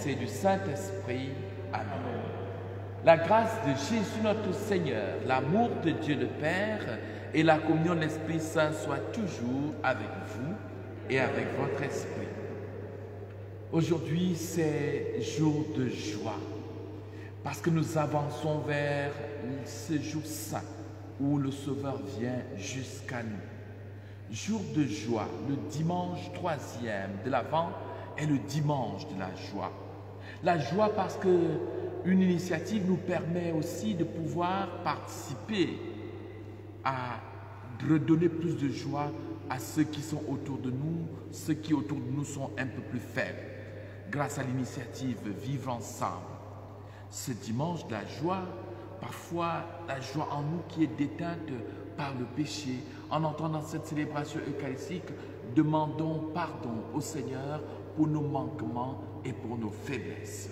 et du Saint-Esprit. Amen. La grâce de Jésus notre Seigneur, l'amour de Dieu le Père et la communion de l'Esprit Saint soient toujours avec vous et avec votre esprit. Aujourd'hui, c'est jour de joie parce que nous avançons vers ce jour saint où le Sauveur vient jusqu'à nous. Jour de joie, le dimanche 3e de l'Avent est le dimanche de la joie. La joie parce qu'une initiative nous permet aussi de pouvoir participer à redonner plus de joie à ceux qui sont autour de nous, ceux qui autour de nous sont un peu plus faibles. Grâce à l'initiative Vivre ensemble. Ce dimanche de la joie, parfois la joie en nous qui est déteinte par le péché, en entrant dans cette célébration eucharistique, demandons pardon au Seigneur pour nos manquements et pour nos faiblesses.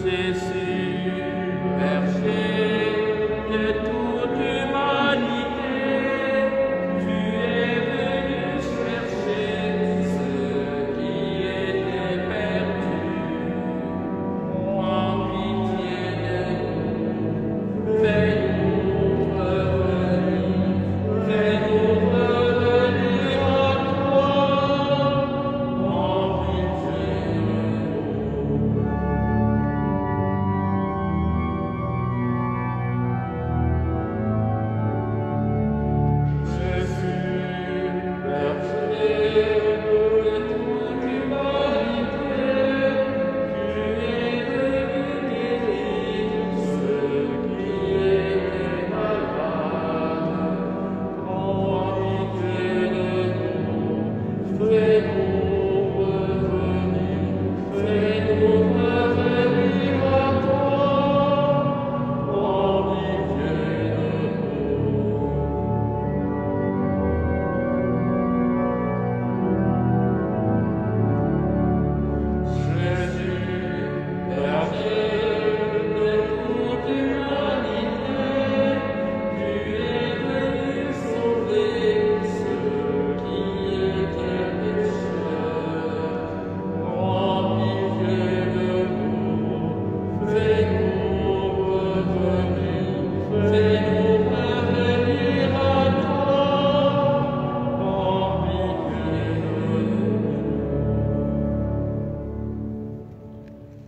Jésus, berger de toute humanité, tu es venu chercher ceux qui étaient perdus. En pitié de nous, fais-nous revenir à toi. En pitié de nous.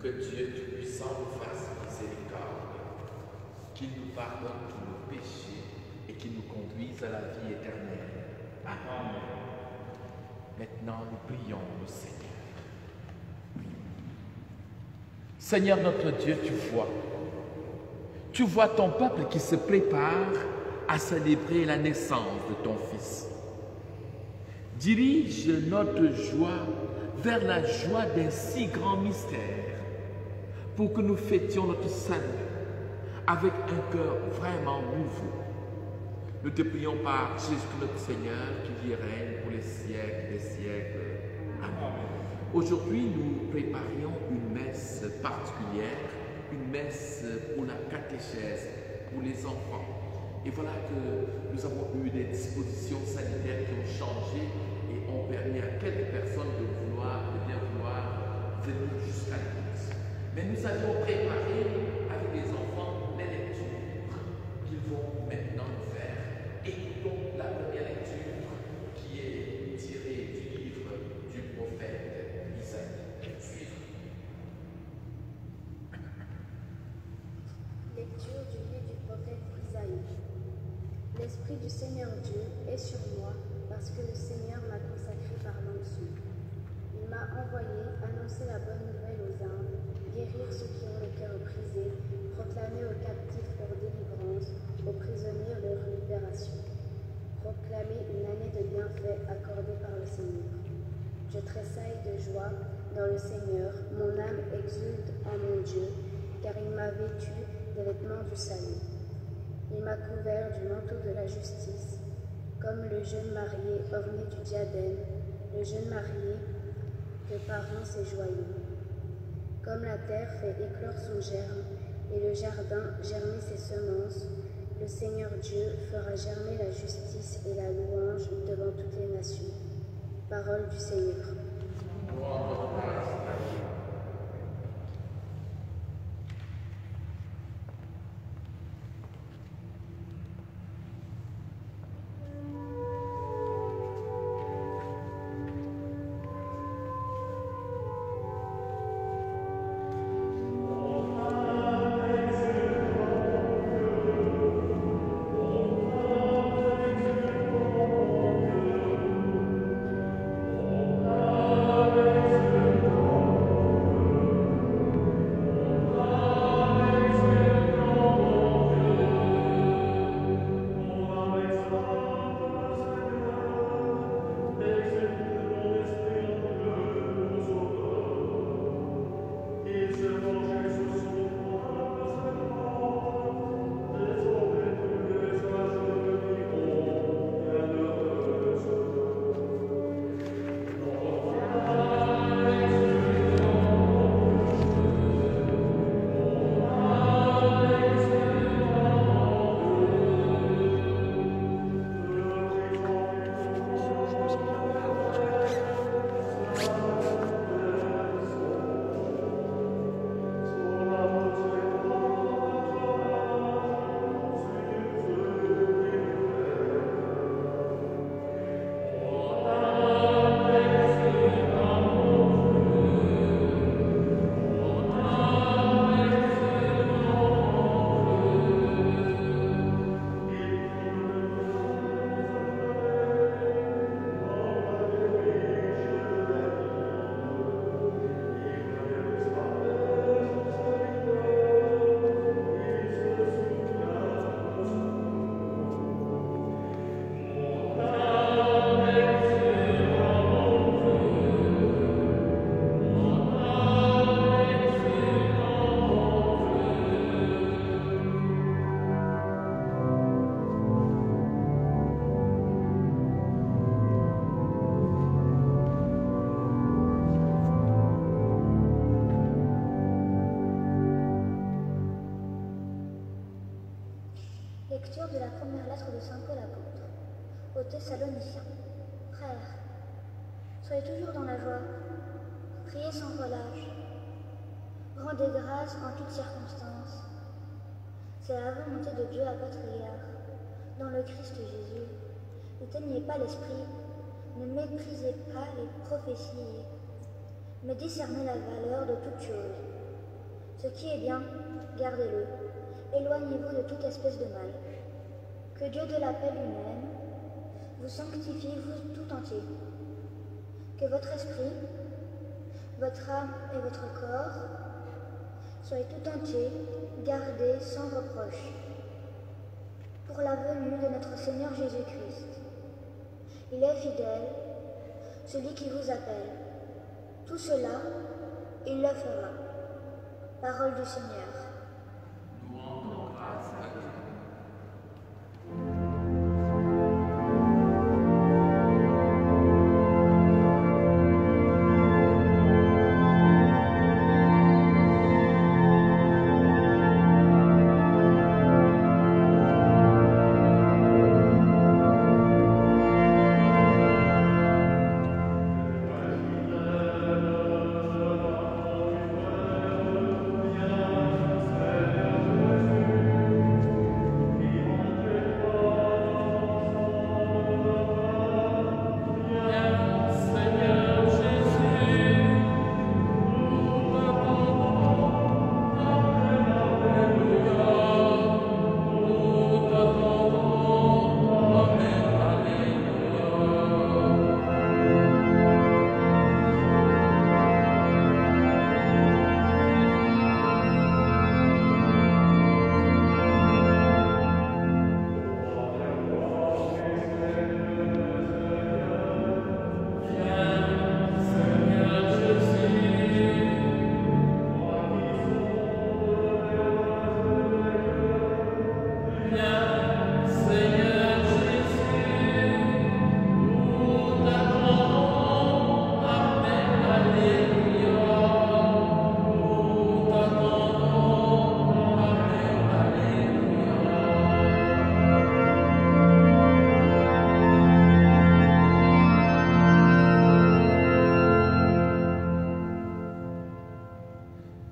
Que Dieu Tout-Puissant nous fasse miséricorde, qu'il nous pardonne tous nos péchés et qu'il nous conduise à la vie éternelle. Amen. Maintenant, nous prions le Seigneur. Seigneur notre Dieu, tu vois ton peuple qui se prépare à célébrer la naissance de ton Fils. Dirige notre joie vers la joie d'un si grand mystère, pour que nous fêtions notre salut avec un cœur vraiment nouveau. Nous te prions par Jésus notre Seigneur qui vit et règne pour les siècles des siècles. Amen. Aujourd'hui, nous préparions une messe particulière, une messe pour la catéchèse, pour les enfants. Et voilà que nous avons eu des dispositions sanitaires qui ont changé et ont permis à quelques personnes de bien vouloir venir jusqu'à l'église. Mais nous avions préparé avec les enfants les lectures qu'ils vont maintenant faire. Écoutons la première lecture qui est tirée du livre du prophète Isaïe. Suivez. Lecture du livre du prophète Isaïe. L'Esprit du Seigneur Dieu est sur moi parce que le Seigneur m'a consacré par l'onction. Il m'a envoyé annoncer la bonne nouvelle aux humbles, guérir ceux qui ont le cœur brisé, proclamer aux captifs leur délivrance, aux prisonniers leur libération. Proclamer une année de bienfaits accordée par le Seigneur. Je tressaille de joie dans le Seigneur, mon âme exulte en mon Dieu, car il m'a vêtu des vêtements du salut. Il m'a couvert du manteau de la justice, comme le jeune marié orné du diadème, le jeune marié que parent ses joyaux. Comme la terre fait éclore son germe, et le jardin germer ses semences, Le Seigneur Dieu fera germer la justice et la louange devant toutes les nations. Parole du Seigneur. Lecture de la première lettre de Saint Paul apôtre aux Thessaloniciens. Frères, soyez toujours dans la joie, priez sans relâche, rendez grâce en toutes circonstances. C'est la volonté de Dieu à votre égard, dans le Christ Jésus. N'éteignez pas l'esprit, ne méprisez pas les prophéties, mais discernez la valeur de toutes choses. Ce qui est bien, gardez-le. Éloignez-vous de toute espèce de mal. Que Dieu de la paix lui-même vous sanctifie, vous tout entier. Que votre esprit, votre âme et votre corps soient tout entiers gardés sans reproche pour la venue de notre Seigneur Jésus-Christ. Il est fidèle, celui qui vous appelle. Tout cela, il le fera. Parole du Seigneur. Amen.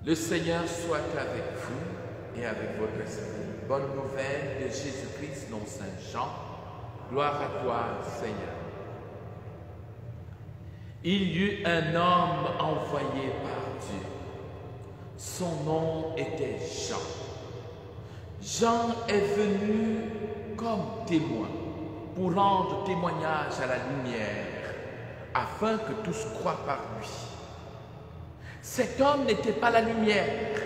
Le Seigneur soit avec vous et avec votre esprit. Bonne nouvelle de Jésus-Christ, non Saint Jean. Gloire à toi, Seigneur. Il y eut un homme envoyé par Dieu. Son nom était Jean. Jean est venu comme témoin pour rendre témoignage à la lumière, afin que tous croient par lui. Cet homme n'était pas la lumière,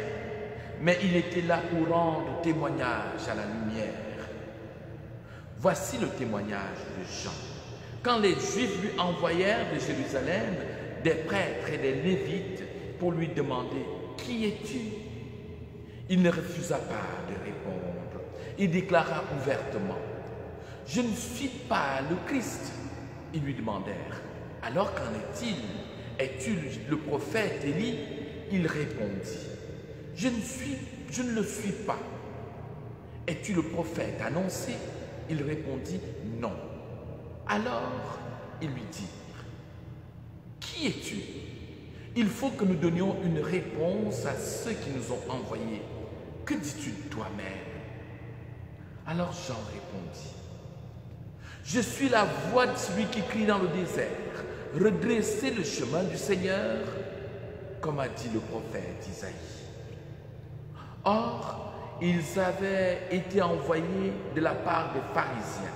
mais il était là pour rendre témoignage à la lumière. Voici le témoignage de Jean. Quand les Juifs lui envoyèrent de Jérusalem des prêtres et des Lévites pour lui demander « Qui es-tu » il ne refusa pas de répondre. Il déclara ouvertement « Je ne suis pas le Christ ». Ils lui demandèrent « Alors qu'en est-il ? Es-tu le prophète Élie ?» Il répondit « Je ne le suis pas. » « Es-tu le prophète annoncé ?» Il répondit « Non. » Alors, ils lui dirent « Qui es-tu ? Il faut que nous donnions une réponse à ceux qui nous ont envoyés. Que dis-tu de toi-même » Alors Jean répondit « Je suis la voix de celui qui crie dans le désert. Redressez le chemin du Seigneur, comme a dit le prophète Isaïe. » Or, ils avaient été envoyés de la part des pharisiens.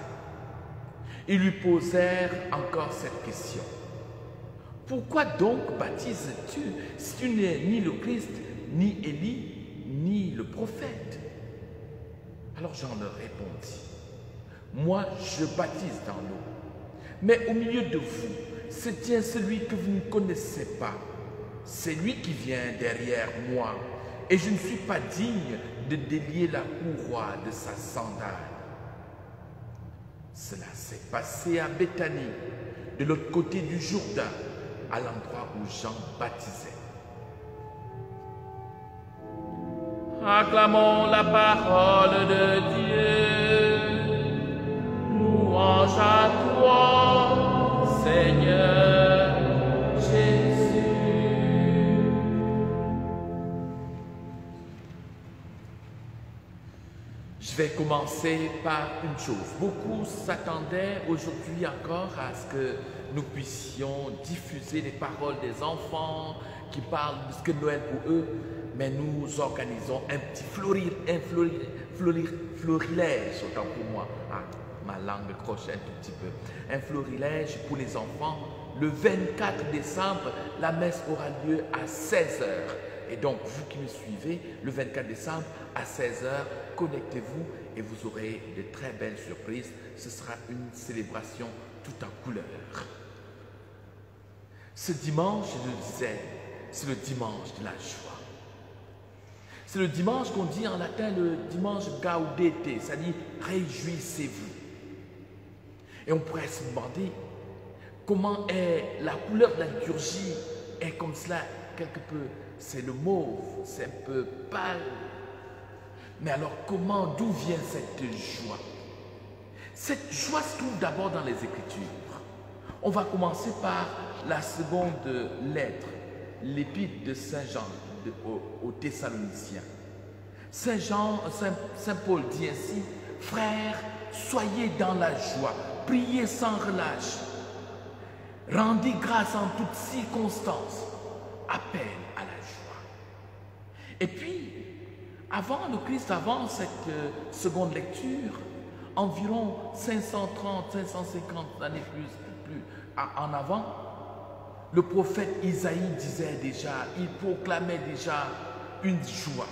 Ils lui posèrent encore cette question. « Pourquoi donc baptises-tu si tu n'es ni le Christ, ni Élie, ni le prophète ?» Alors Jean leur répondit. « Moi, je baptise dans l'eau. Mais au milieu de vous, se tient celui que vous ne connaissez pas. C'est lui qui vient derrière moi, et je ne suis pas digne de délier la courroie de sa sandale. » Cela s'est passé à Béthanie, de l'autre côté du Jourdain, à l'endroit où Jean baptisait. Acclamons la parole de Dieu. Louange à toi, Seigneur Jésus. Je vais commencer par une chose. Beaucoup s'attendaient aujourd'hui encore à ce que nous puissions diffuser les paroles des enfants qui parlent de ce que Noël pour eux, mais nous organisons un petit florilège, autant pour moi. Ah, ma langue croche un tout petit peu. Un florilège pour les enfants. Le 24 décembre, la messe aura lieu à 16h. Et donc, vous qui me suivez, le 24 décembre à 16h, connectez-vous et vous aurez de très belles surprises. Ce sera une célébration tout en couleur. Ce dimanche, je le disais, c'est le dimanche de la joie. C'est le dimanche qu'on dit en latin le dimanche gaudete, c'est-à-dire réjouissez-vous. Et on pourrait se demander comment est la couleur de la liturgie est comme cela quelque peu. C'est le mauve, c'est un peu pâle. Mais alors d'où vient cette joie? Cette joie se trouve d'abord dans les Écritures. On va commencer par la seconde lettre, l'épître de Saint Jean aux Thessaloniciens. Saint Paul dit ainsi, « Frères, soyez dans la joie, priez sans relâche, rendez grâce en toutes circonstances, appel à la joie. » Et puis, avant le Christ, avant cette seconde lecture, environ 530, 550 années plus en avant, le prophète Isaïe disait déjà, il proclamait déjà une joie.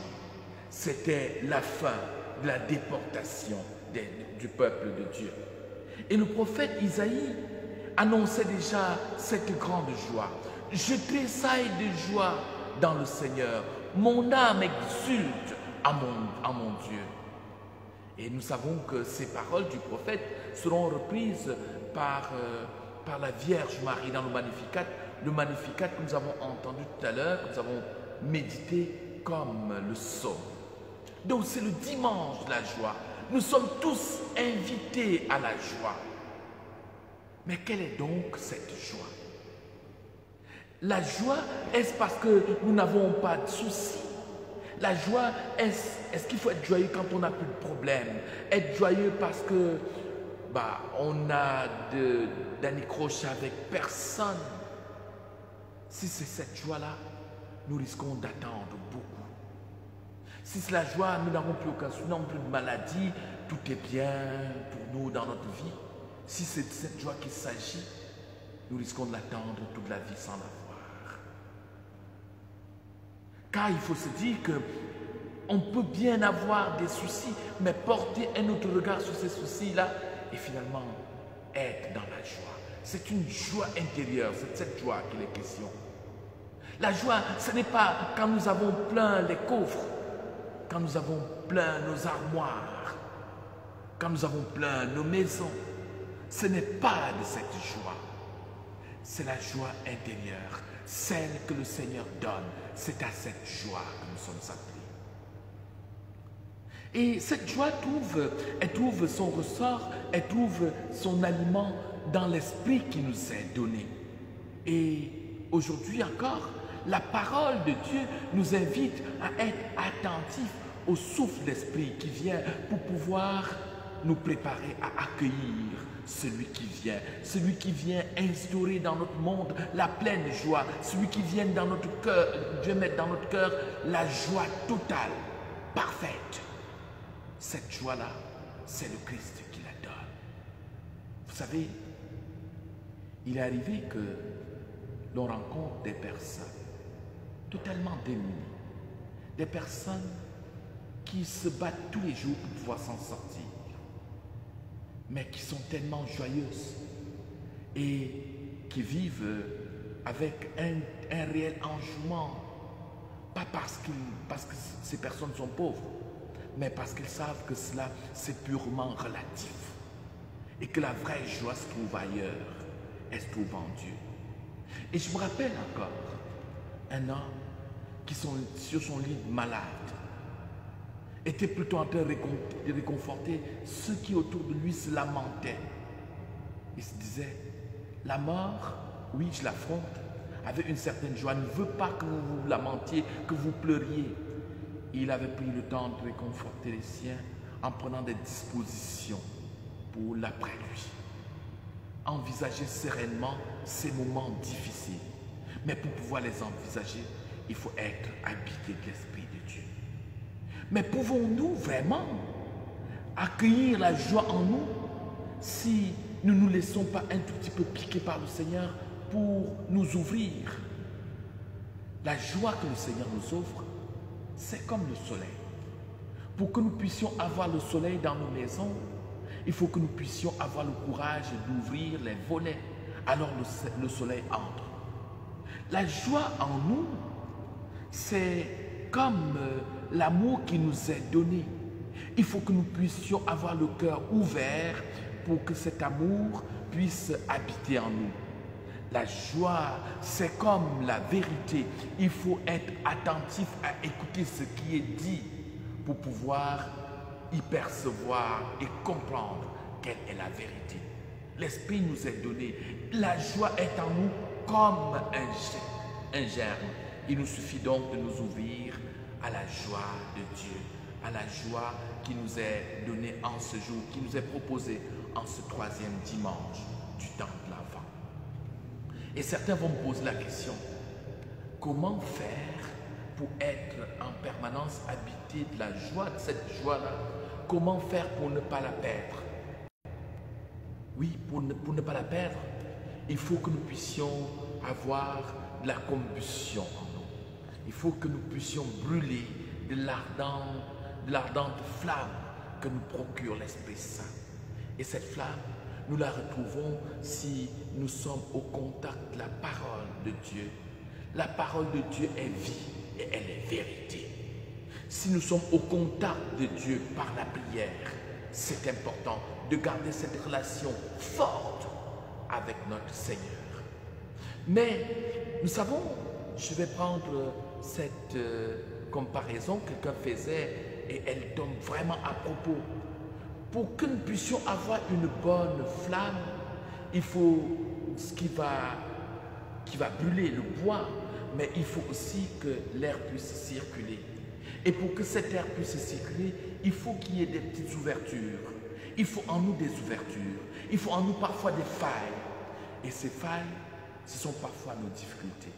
C'était la fin de la déportation du peuple de Dieu. Et le prophète Isaïe annonçait déjà cette grande joie. « Je tressaille de joie dans le Seigneur. Mon âme exulte à mon Dieu. » Et nous savons que ces paroles du prophète seront reprises par la Vierge Marie dans le Magnificat que nous avons entendu tout à l'heure, que nous avons médité comme le psaume. Donc c'est le dimanche de la joie. Nous sommes tous invités à la joie. Mais quelle est donc cette joie? La joie, est-ce parce que nous n'avons pas de soucis? La joie, est-ce qu'il faut être joyeux quand on n'a plus de problème? Être joyeux parce que on a d'anicroche avec personne. Si c'est cette joie-là, nous risquons d'attendre beaucoup. Si c'est la joie, nous n'avons plus aucun souci, nous n'avons plus de maladie, tout est bien pour nous dans notre vie. Si c'est de cette joie qu'il s'agit, nous risquons de l'attendre toute la vie sans l'avoir. Car il faut se dire qu'on peut bien avoir des soucis, mais porter un autre regard sur ces soucis-là et finalement être dans la joie. C'est une joie intérieure, c'est de cette joie qu'il est question. La joie, ce n'est pas quand nous avons plein les coffres, quand nous avons plein nos armoires, quand nous avons plein nos maisons. Ce n'est pas de cette joie. C'est la joie intérieure, celle que le Seigneur donne. C'est à cette joie que nous sommes appelés. Et cette joie elle trouve son ressort, elle trouve son aliment dans l'esprit qui nous est donné. Et aujourd'hui encore, la parole de Dieu nous invite à être attentifs au souffle d'esprit qui vient pour pouvoir nous préparer à accueillir celui qui vient instaurer dans notre monde la pleine joie, celui qui vient dans notre cœur, Dieu met dans notre cœur la joie totale, parfaite. Cette joie-là, c'est le Christ qui la donne. Vous savez, il est arrivé que l'on rencontre des personnes totalement démunies, des personnes qui se battent tous les jours pour pouvoir s'en sortir, mais qui sont tellement joyeuses et qui vivent avec un réel enjouement, pas parce que ces personnes sont pauvres, mais parce qu'ils savent que cela c'est purement relatif et que la vraie joie se trouve ailleurs, elle se trouve en Dieu. Et je me rappelle encore un homme qui sur son lit malade était plutôt en train de réconforter ceux qui autour de lui se lamentaient. Il se disait, la mort, oui je l'affronte, avec une certaine joie, ne veut pas que vous vous lamentiez, que vous pleuriez. Il avait pris le temps de réconforter les siens en prenant des dispositions pour l'après-lui. Envisager sereinement ces moments difficiles. Mais pour pouvoir les envisager, il faut être habité de l'Esprit de Dieu. Mais pouvons-nous vraiment accueillir la joie en nous si nous ne nous laissons pas un tout petit peu piquer par le Seigneur pour nous ouvrir? La joie que le Seigneur nous offre, c'est comme le soleil. Pour que nous puissions avoir le soleil dans nos maisons, il faut que nous puissions avoir le courage d'ouvrir les volets. Alors le soleil entre. La joie en nous, c'est comme l'amour qui nous est donné. Il faut que nous puissions avoir le cœur ouvert pour que cet amour puisse habiter en nous. La joie, c'est comme la vérité. Il faut être attentif à écouter ce qui est dit pour pouvoir y percevoir et comprendre quelle est la vérité. L'Esprit nous est donné. La joie est en nous comme un germe. Il nous suffit donc de nous ouvrir à la joie de Dieu, à la joie qui nous est donnée en ce jour, qui nous est proposée en ce 3e dimanche du temps de l'Avent. Et certains vont me poser la question, comment faire pour être en permanence habité de la joie, de cette joie-là? Comment faire pour ne pas la perdre? Oui, pour ne pas la perdre, il faut que nous puissions avoir de la combustion en nous. Il faut que nous puissions brûler de l'ardente flamme que nous procure l'Esprit Saint. Et cette flamme, nous la retrouvons si nous sommes au contact de la parole de Dieu. La parole de Dieu est vie et elle est vérité. Si nous sommes au contact de Dieu par la prière, c'est important de garder cette relation forte avec notre Seigneur. Mais nous savons, je vais prendre cette comparaison que quelqu'un faisait et elle tombe vraiment à propos. Pour que nous puissions avoir une bonne flamme, il faut ce qui va qui va brûler le bois, mais il faut aussi que l'air puisse circuler. Et pour que cet air puisse circuler, il faut qu'il y ait des petites ouvertures. Il faut en nous des ouvertures. Il faut en nous parfois des failles. Et ces failles, ce sont parfois nos difficultés.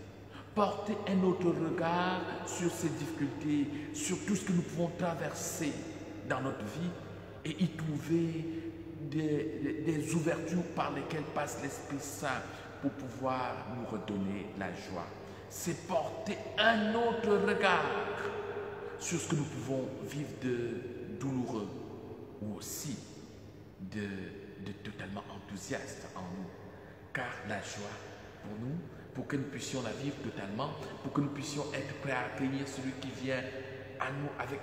Porter un autre regard sur ces difficultés, sur tout ce que nous pouvons traverser dans notre vie et y trouver des ouvertures par lesquelles passe l'Esprit Saint pour pouvoir nous redonner la joie. C'est porter un autre regard sur ce que nous pouvons vivre de douloureux ou aussi de totalement enthousiaste en nous. Car la joie, pour nous, pour que nous puissions la vivre totalement, pour que nous puissions être prêts à accueillir celui qui vient à nous avec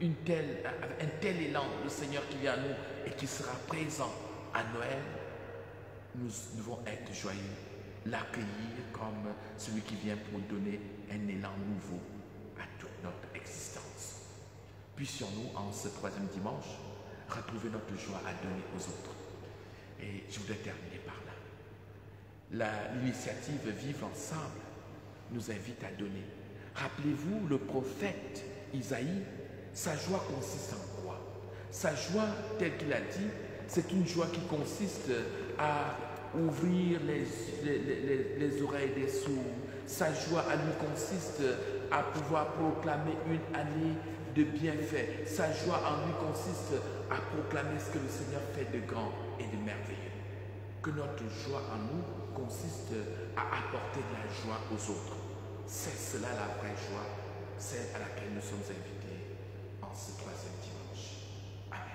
un tel élan, le Seigneur qui vient à nous et qui sera présent à Noël, nous devons être joyeux, l'accueillir comme celui qui vient pour donner un élan nouveau à toute notre existence. Puissions-nous, en ce troisième dimanche, retrouver notre joie à donner aux autres. Et je voudrais terminer par là. L'initiative Vivre ensemble nous invite à donner. Rappelez-vous le prophète Isaïe, sa joie consiste en quoi? Sa joie, telle qu'il a dit, c'est une joie qui consiste à ouvrir les oreilles des sourds. Sa joie à lui consiste à pouvoir proclamer une année de bienfaits. Sa joie en lui consiste à proclamer ce que le Seigneur fait de grand et de merveilleux. Que notre joie en nous consiste à apporter de la joie aux autres. C'est cela la vraie joie, celle à laquelle nous sommes invités en ce troisième dimanche. Amen.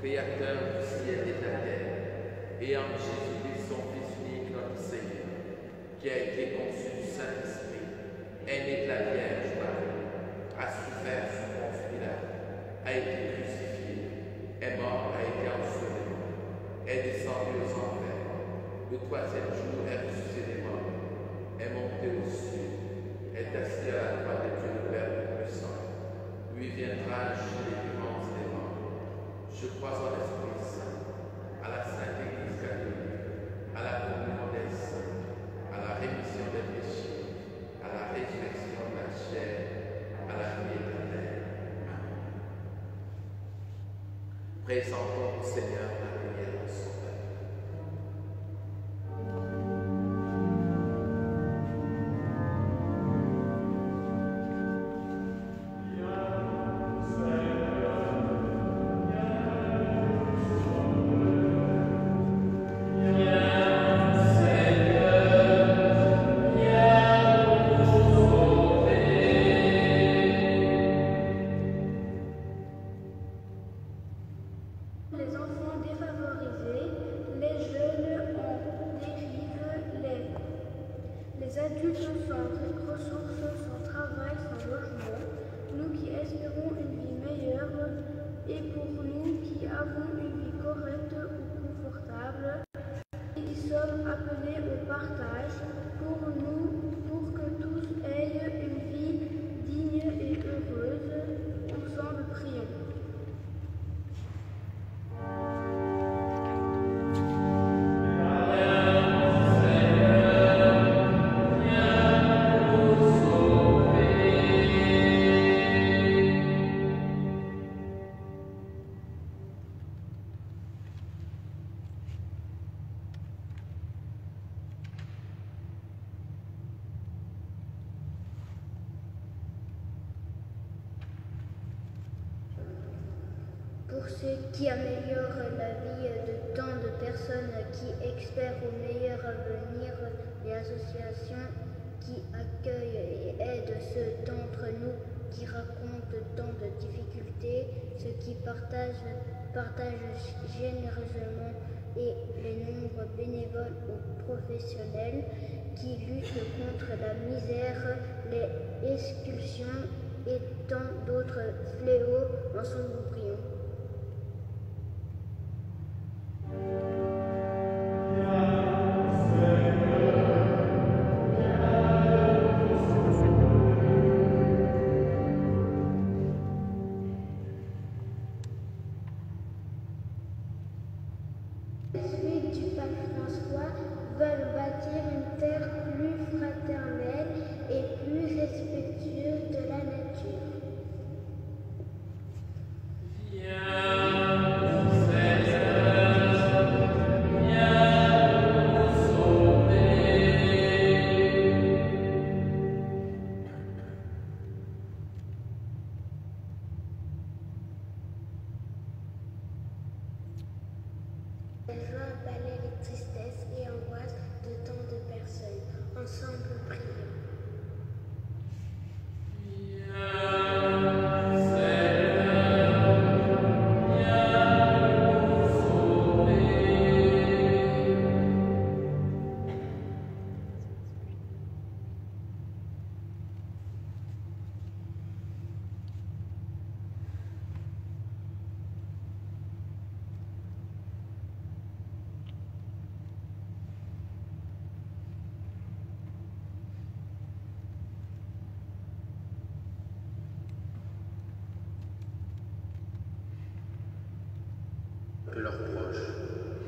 Créateur du ciel et de la terre, et en Jésus-Christ, son Fils unique, notre Seigneur, qui a été conçu du Saint-Esprit, est né de la Vierge Marie, a souffert sous Ponce Pilate, a été crucifié, est mort, a été enseveli, est descendu aux enfers, le troisième jour est ressuscité des morts, est monté aux cieux, est assis à la droite de Dieu le Père Tout-Puissant, lui viendra juger les vivants et les morts. Je crois en l'Esprit Saint, à la Sainte Église catholique, à la communion des saints, à la rémission des péchés, à la résurrection de la chair, à la vie éternelle. Amen. Présentons au Seigneur la prière de son peuple. Les enfants défavorisés, les jeunes en dérive, les adultes sans ressources, sans travail, sans logement, nous qui espérons une vie meilleure, et pour nous qui avons une vie correcte ou confortable, et qui sommes appelés au partage, pour que tous aient une vie digne et heureuse, ensemble prions. Pour ceux qui améliorent la vie de tant de personnes qui espèrent au meilleur avenir, les associations qui accueillent et aident ceux d'entre nous qui racontent tant de difficultés, ceux qui partagent généreusement et les nombres bénévoles ou professionnels qui luttent contre la misère, les expulsions et tant d'autres fléaux en son nous prions. Suite du pape François veulent bâtir une terre plus fraternelle et plus respectueuse de la nature. La joie balaie les tristesses et angoisses de tant de personnes. Ensemble, prions. Et leurs proches,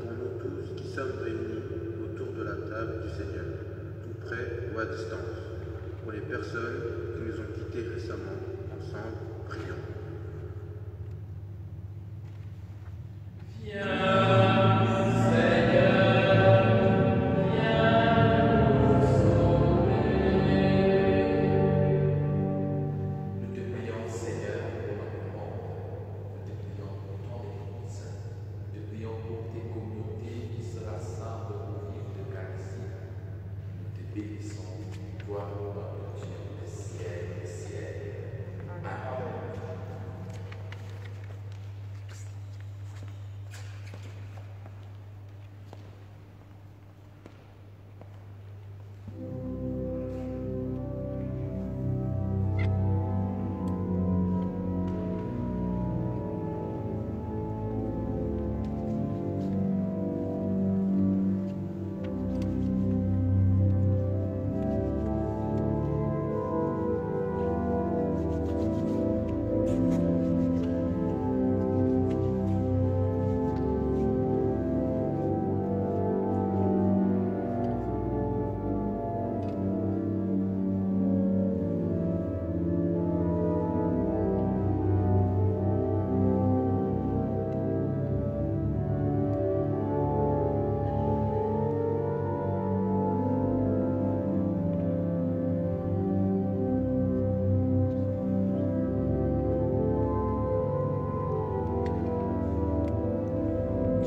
pour nous tous qui sommes réunis autour de la table du Seigneur, tout près ou à distance, pour les personnes qui nous ont quittés récemment, ensemble, prions.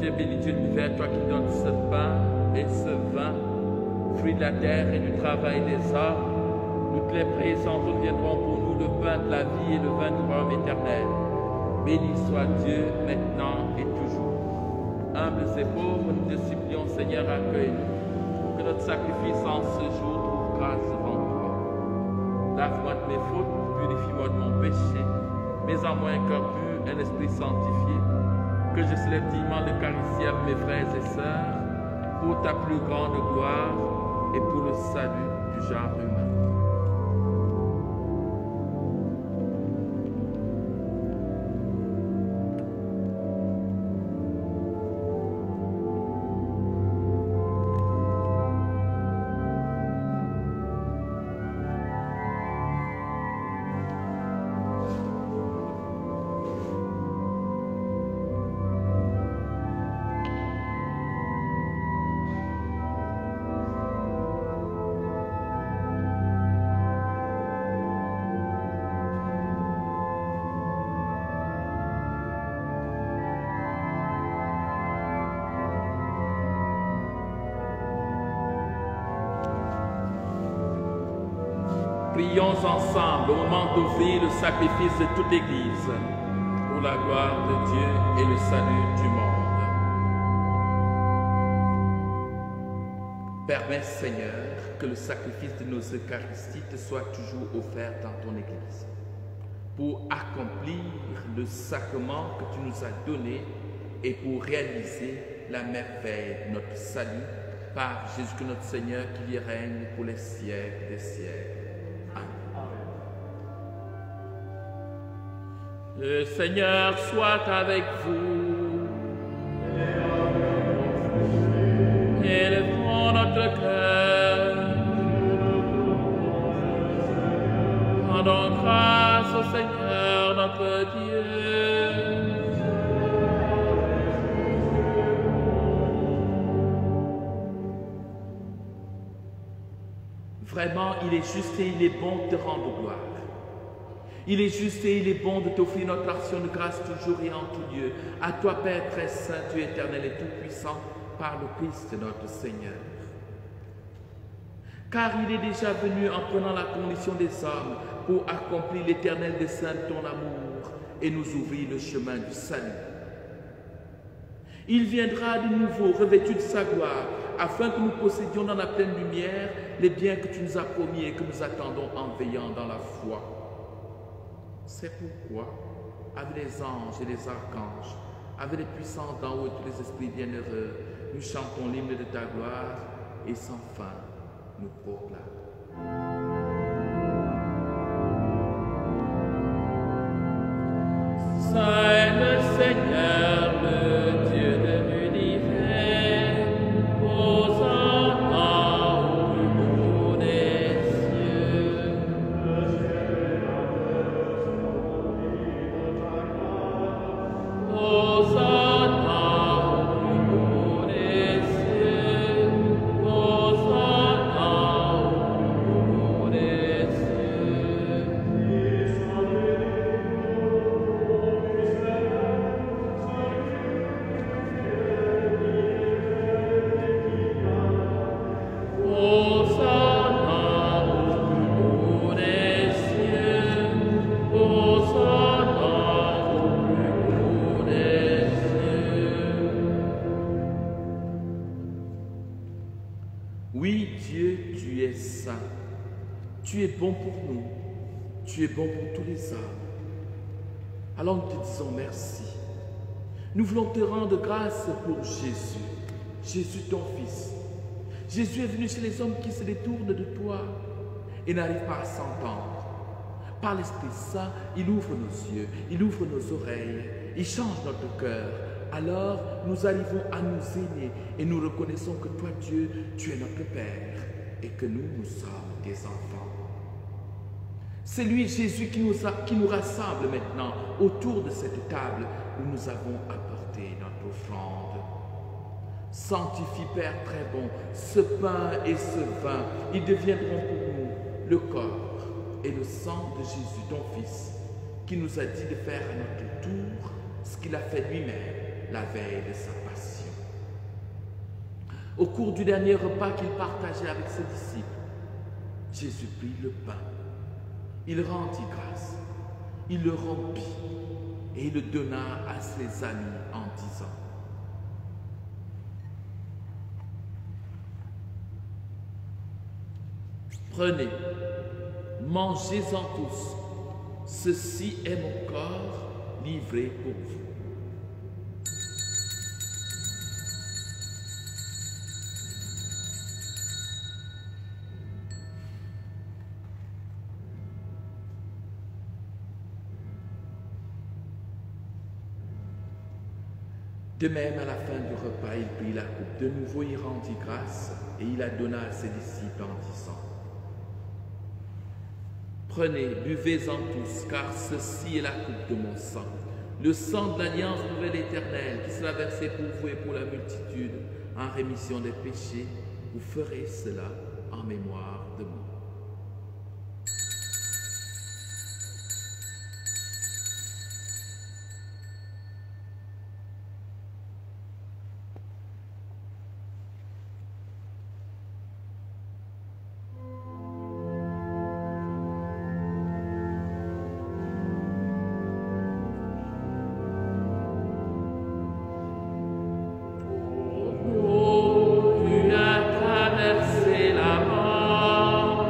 Dieu béni, Dieu l'univers, toi qui donnes ce pain et ce vin, fruit de la terre et du travail des hommes, toutes les présences deviendront pour nous le pain de la vie et le vin du royaume éternel. Béni soit Dieu, maintenant et toujours. Humbles et pauvres, nous te supplions, Seigneur, accueille-nous, que notre sacrifice en ce jour trouve grâce devant toi. Lave-moi de mes fautes, purifie-moi de mon péché, mets en moi un cœur pur, un esprit sanctifié, que je célèbre dignement l'Eucharistie avec mes frères et sœurs, pour ta plus grande gloire et pour le salut du genre humain. Prions ensemble au moment d'ouvrir le sacrifice de toute l'Église pour la gloire de Dieu et le salut du monde. Permets, Seigneur, que le sacrifice de nos Eucharisties te soit toujours offert dans ton Église. pour accomplir le sacrement que tu nous as donné et pour réaliser la merveille de notre salut par Jésus notre Seigneur qui y règne pour les siècles des siècles. Amen. Le Seigneur soit avec vous. Élevons notre cœur. Rendons grâce au Seigneur notre Dieu. Vraiment, il est juste et il est bon de te rendre gloire. Il est juste et il est bon de t'offrir notre action de grâce toujours et en tout lieu. À toi, Père très saint, Dieu éternel et tout-puissant, par le Christ notre Seigneur. Car il est déjà venu en prenant la condition des hommes pour accomplir l'éternel dessein de ton amour et nous ouvrir le chemin du salut. Il viendra de nouveau revêtu de sa gloire, afin que nous possédions dans la pleine lumière les biens que tu nous as promis et que nous attendons en veillant dans la foi. C'est pourquoi, avec les anges et les archanges, avec les puissants d'en haut et tous les esprits bienheureux, nous chantons l'hymne de ta gloire et sans fin nous proclamons. Saint le Seigneur, le Dieu de l'univers, Hosanna au plus haut des cieux. Hosanna au plus haut des cieux. Hosanna au plus haut des cieux. Oui, Dieu, tu es saint. Tu es bon pour nous. Tu es bon pour tous les hommes. Alors nous te disons merci. Nous voulons te rendre grâce pour Jésus. Jésus, ton Fils. Jésus est venu chez les hommes qui se détournent de toi et n'arrivent pas à s'entendre. Par l'Esprit Saint, il ouvre nos yeux, il ouvre nos oreilles, il change notre cœur. Alors, nous arrivons à nous aimer et nous reconnaissons que toi, Dieu, tu es notre Père et que nous sommes tes enfants. C'est lui, Jésus, qui nous rassemble maintenant autour de cette table où nous avons apporté notre offrande. Sanctifie, Père très bon, ce pain et ce vin. Ils deviendront pour nous le corps et le sang de Jésus, ton Fils, qui nous a dit de faire à notre tour ce qu'il a fait lui-même la veille de sa passion. Au cours du dernier repas qu'il partageait avec ses disciples, Jésus prit le pain. Il rendit grâce, il le rompit et il le donna à ses amis en disant: prenez, mangez-en tous, ceci est mon corps livré pour vous. De même, à la fin du repas, il prit la coupe. De nouveau, il rendit grâce et il la donna à ses disciples en disant: prenez, buvez-en tous, car ceci est la coupe de mon sang, le sang de l'alliance nouvelle éternelle, qui sera versé pour vous et pour la multitude, en rémission des péchés. Vous ferez cela en mémoire de moi. Tu as traversé la mort.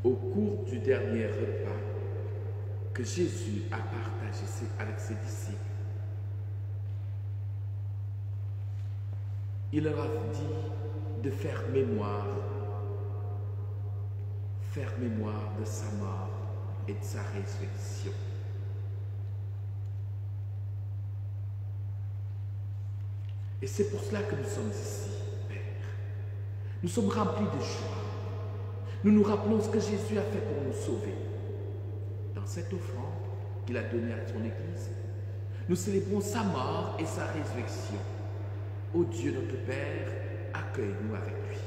Au cours du dernier repas que Jésus a partagé avec ses disciples, il leur a dit de faire mémoire de sa mort et de sa résurrection. Et c'est pour cela que nous sommes ici, Père. Nous sommes remplis de joie. Nous nous rappelons ce que Jésus a fait pour nous sauver. Dans cette offrande qu'il a donnée à son Église, nous célébrons sa mort et sa résurrection. Ô Dieu notre Père, accueille-nous avec lui.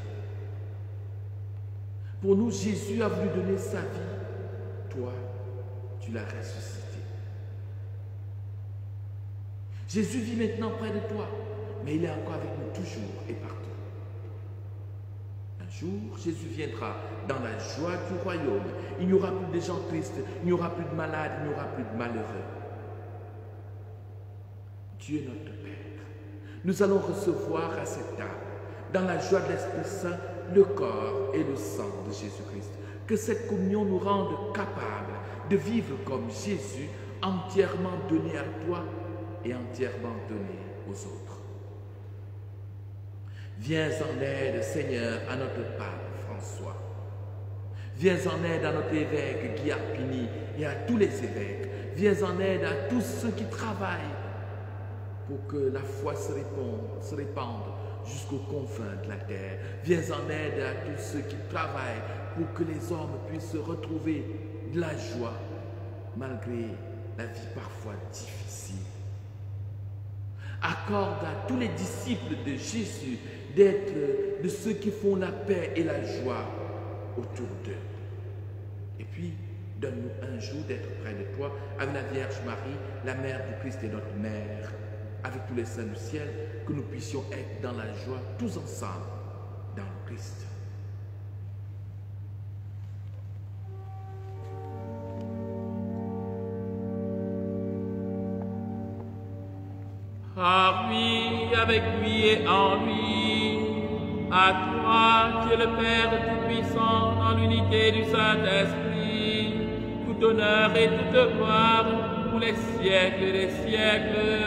Pour nous, Jésus a voulu donner sa vie. Toi, tu l'as ressuscité. Jésus vit maintenant près de toi, mais il est encore avec nous toujours et partout. Un jour, Jésus viendra dans la joie du royaume. Il n'y aura plus de gens tristes, il n'y aura plus de malades, il n'y aura plus de malheureux. Dieu notre Père, nous allons recevoir à cette table, dans la joie de l'Esprit Saint, le corps et le sang de Jésus-Christ. Que cette communion nous rende capables de vivre comme Jésus, entièrement donné à toi et entièrement donné aux autres. Viens en aide, Seigneur, à notre pape François. Viens en aide à notre évêque Guy Arpini et à tous les évêques. Viens en aide à tous ceux qui travaillent pour que la foi se répande jusqu'aux confins de la terre. Viens en aide à tous ceux qui travaillent pour que les hommes puissent retrouver de la joie malgré la vie parfois difficile. Accorde à tous les disciples de Jésus d'être de ceux qui font la paix et la joie autour d'eux. Et puis, donne-nous un jour d'être près de toi avec la Vierge Marie, la mère du Christ et notre mère, avec tous les saints du ciel, que nous puissions être dans la joie tous ensemble dans le Christ. Par lui, avec lui et en lui, à toi, qui es le Père Tout-Puissant, dans l'unité du Saint-Esprit, tout honneur et toute gloire pour les siècles des siècles.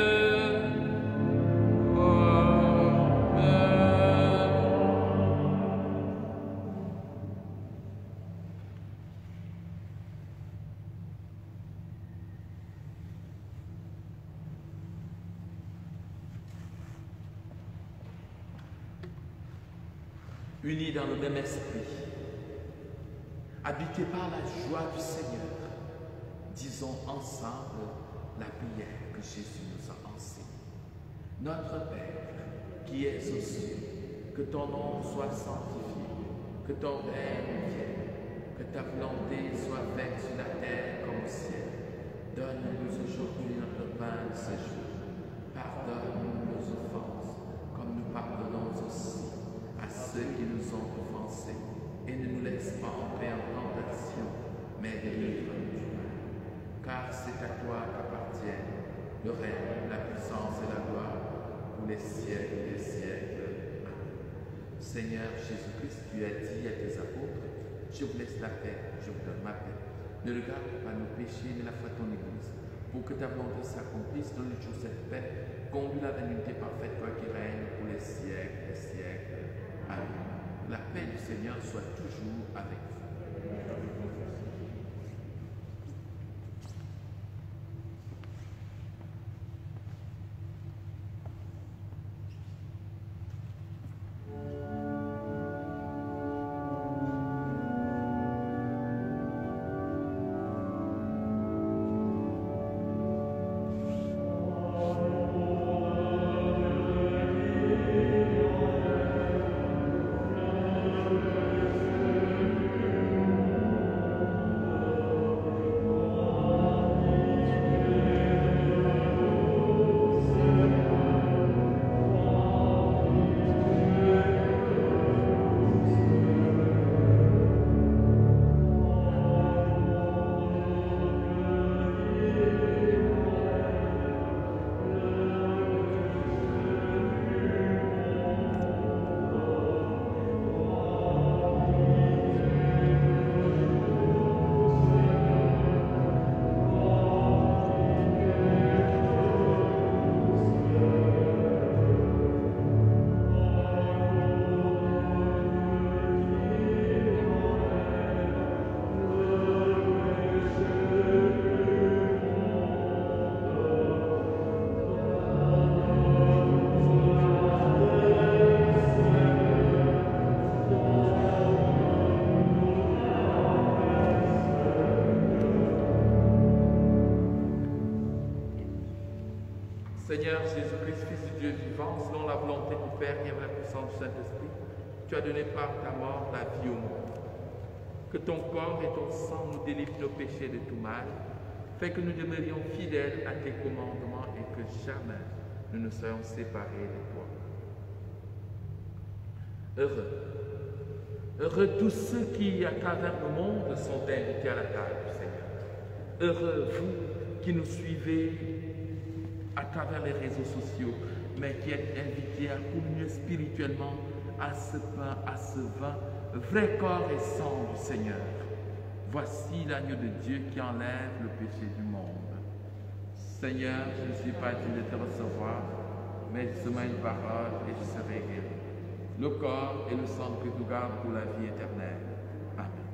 Unis dans le même esprit, habités par la joie du Seigneur, disons ensemble la prière que Jésus nous a enseignée. Notre Père, qui es aux cieux, que ton nom soit sanctifié, que ton règne vienne, que ta volonté soit faite sur la terre comme au ciel. Donne-nous aujourd'hui notre pain de ce jour. Pardonne-nous nos offenses, comme nous pardonnons aussi à ceux qui nous ont offensés, et ne nous laisse pas entrer en tentation, mais délivre-nous du mal. Car c'est à toi qu'appartiennent le règne, la puissance et la gloire pour les siècles des siècles. Amen. Seigneur Jésus-Christ, tu as dit à tes apôtres, je vous laisse la paix, je vous donne ma paix. Ne regarde pas nos péchés, mais la foi de ton Église, pour que ta volonté s'accomplisse dans le jour de cette paix. Conduis la unité parfaite, toi qui règnes pour les siècles des siècles. Amen. La paix du Seigneur soit toujours avec vous. Seigneur Jésus-Christ, Fils du Dieu vivant, selon la volonté du Père et avec la puissance du Saint-Esprit, tu as donné par ta mort la vie au monde. Que ton corps et ton sang nous délivrent nos péchés de tout mal, fait que nous demeurions fidèles à tes commandements et que jamais nous ne soyons séparés de toi. Heureux tous ceux qui, à travers le monde, sont invités à la table du Seigneur. Heureux vous qui nous suivez à travers les réseaux sociaux, mais qui êtes invités à communier spirituellement à ce pain, à ce vin, vrai corps et sang du Seigneur. Voici l'agneau de Dieu qui enlève le péché du monde. Seigneur, je ne suis pas digne de te recevoir, mais dis-moi une parole et je serai guéri. Le corps et le sang que tu gardes pour la vie éternelle. Amen.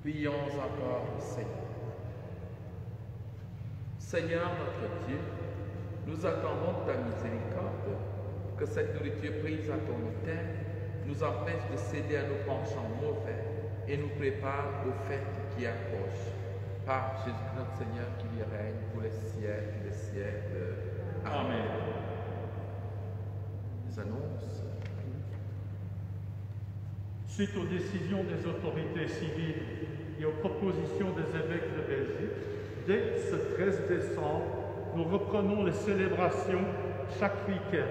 Prions encore le Seigneur. Seigneur notre Dieu, nous attendons ta miséricorde, que cette nourriture prise à ton autel nous empêche de céder à nos penchants mauvais et nous prépare aux fêtes qui approchent. Par Jésus notre Seigneur qui y règne pour les siècles des siècles. Amen. Les annonces. Suite aux décisions des autorités civiles et aux propositions des évêques de Belgique, dès ce 13 décembre, nous reprenons les célébrations chaque week-end,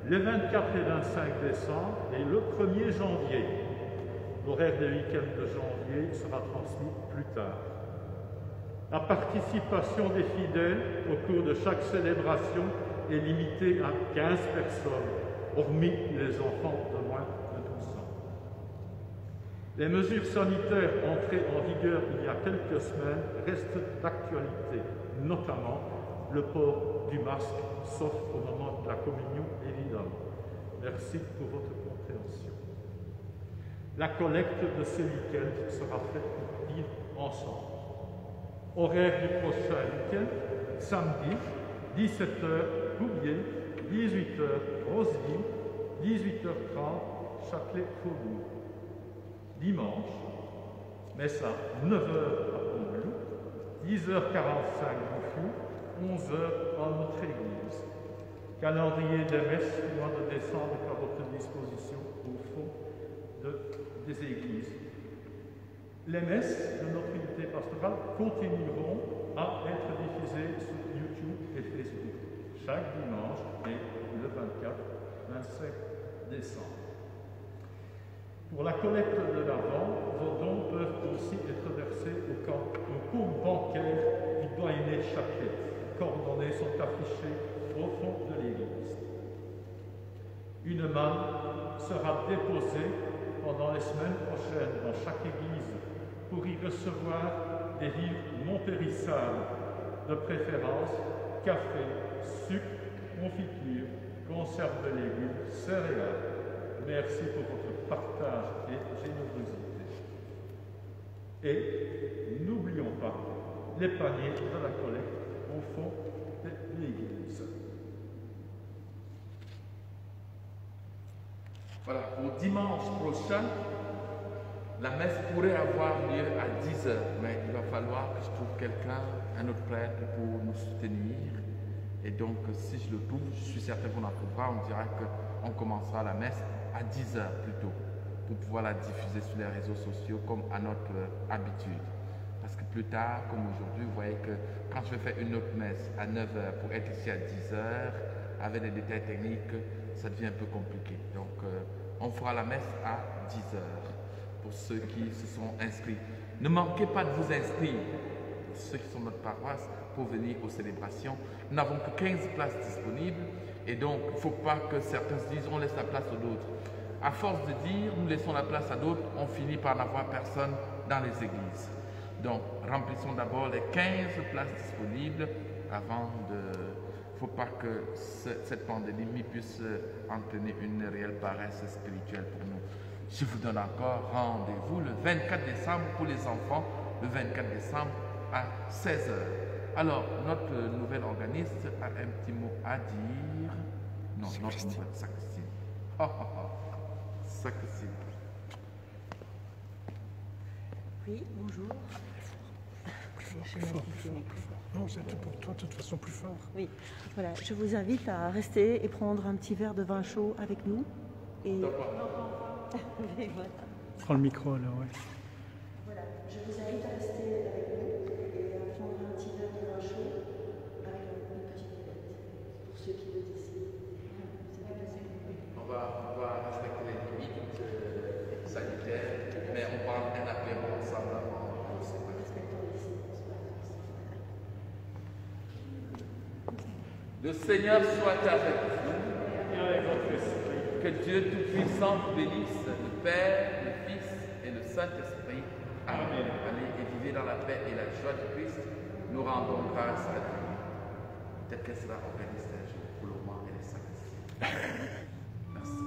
les 24 et 25 décembre et le 1er janvier. L'horaire des week-ends de janvier sera transmis plus tard. La participation des fidèles au cours de chaque célébration est limitée à 15 personnes, hormis les enfants de moins de 12 ans. Les mesures sanitaires entrées en vigueur il y a quelques semaines restent d'actualité, notamment le port du masque, sauf au moment de la communion, évidemment. Merci pour votre compréhension. La collecte de ce week-end sera faite pour vivre ensemble. Horaire du prochain week-end, samedi, 17h, Bouvier, 18h, Roseville, 18h30, Châtelet-Faubourg. Dimanche, messe à 9h à Pontblou, 10h45 Bouffou, 11h à notre église. Calendrier des messes du mois de décembre est à votre disposition au fond des églises. Les messes de notre unité pastorale continueront à être diffusées sur YouTube et Facebook chaque dimanche et le 24-25 décembre. Pour la collecte de l'Avent, vos dons peuvent aussi être versés au compte bancaire du doyenné Châtelet. Les coordonnées sont affichées au fond de l'église. Une manne sera déposée pendant les semaines prochaines dans chaque église pour y recevoir des vivres non périssables, de préférence café, sucre, confiture, conserve de légumes, céréales. Merci pour votre partage et générosité. Et n'oublions pas les paniers de la collecte au fond de l'église. Voilà, pour dimanche prochain, la messe pourrait avoir lieu à 10h, mais il va falloir que je trouve quelqu'un, un autre prêtre pour nous soutenir. Et donc, si je le trouve, je suis certain qu'on en trouvera, on dira qu'on commencera la messe à 10h plutôt, pour pouvoir la diffuser sur les réseaux sociaux comme à notre habitude. Parce que plus tard, comme aujourd'hui, vous voyez que quand je vais faire une autre messe à 9h pour être ici à 10h, avec des détails techniques, ça devient un peu compliqué. Donc, on fera la messe à 10h pour ceux qui se sont inscrits. Ne manquez pas de vous inscrire, ceux qui sont de notre paroisse, pour venir aux célébrations. Nous n'avons que 15 places disponibles et donc il ne faut pas que certains se disent on laisse la place aux autres. À force de dire nous laissons la place à d'autres, on finit par n'avoir personne dans les églises. Donc remplissons d'abord les 15 places disponibles avant de... Il ne faut pas que cette pandémie puisse entraîner une réelle paresse spirituelle pour nous. Je vous donne encore rendez-vous le 24 décembre pour les enfants, le 24 décembre à 16h. Alors, notre nouvel organiste a un petit mot à dire. Non, notre nouvelle sacristie. Sacristie. Oui, bonjour. Non, c'est pour toi, de toute façon, plus fort. Oui, voilà, je vous invite à rester et prendre un petit verre de vin chaud avec nous. Et voilà. Prends le micro, alors, ouais. Voilà, je vous invite à rester avec nous et à prendre un petit verre de vin chaud avec une petite bête, pour ceux qui le décident. On va respecter les limites sanitaires, mais on parle d'un apéro ensemble avant. Le Seigneur soit avec vous. Et avec votre esprit. Que Dieu Tout-Puissant vous bénisse, le Père, le Fils et le Saint-Esprit. Amen. Allez et vivez dans la paix et la joie de Christ. Nous rendons grâce à Dieu. Peut-être qu'elle sera organisée un jour pour le moment et les sacrifices. Merci.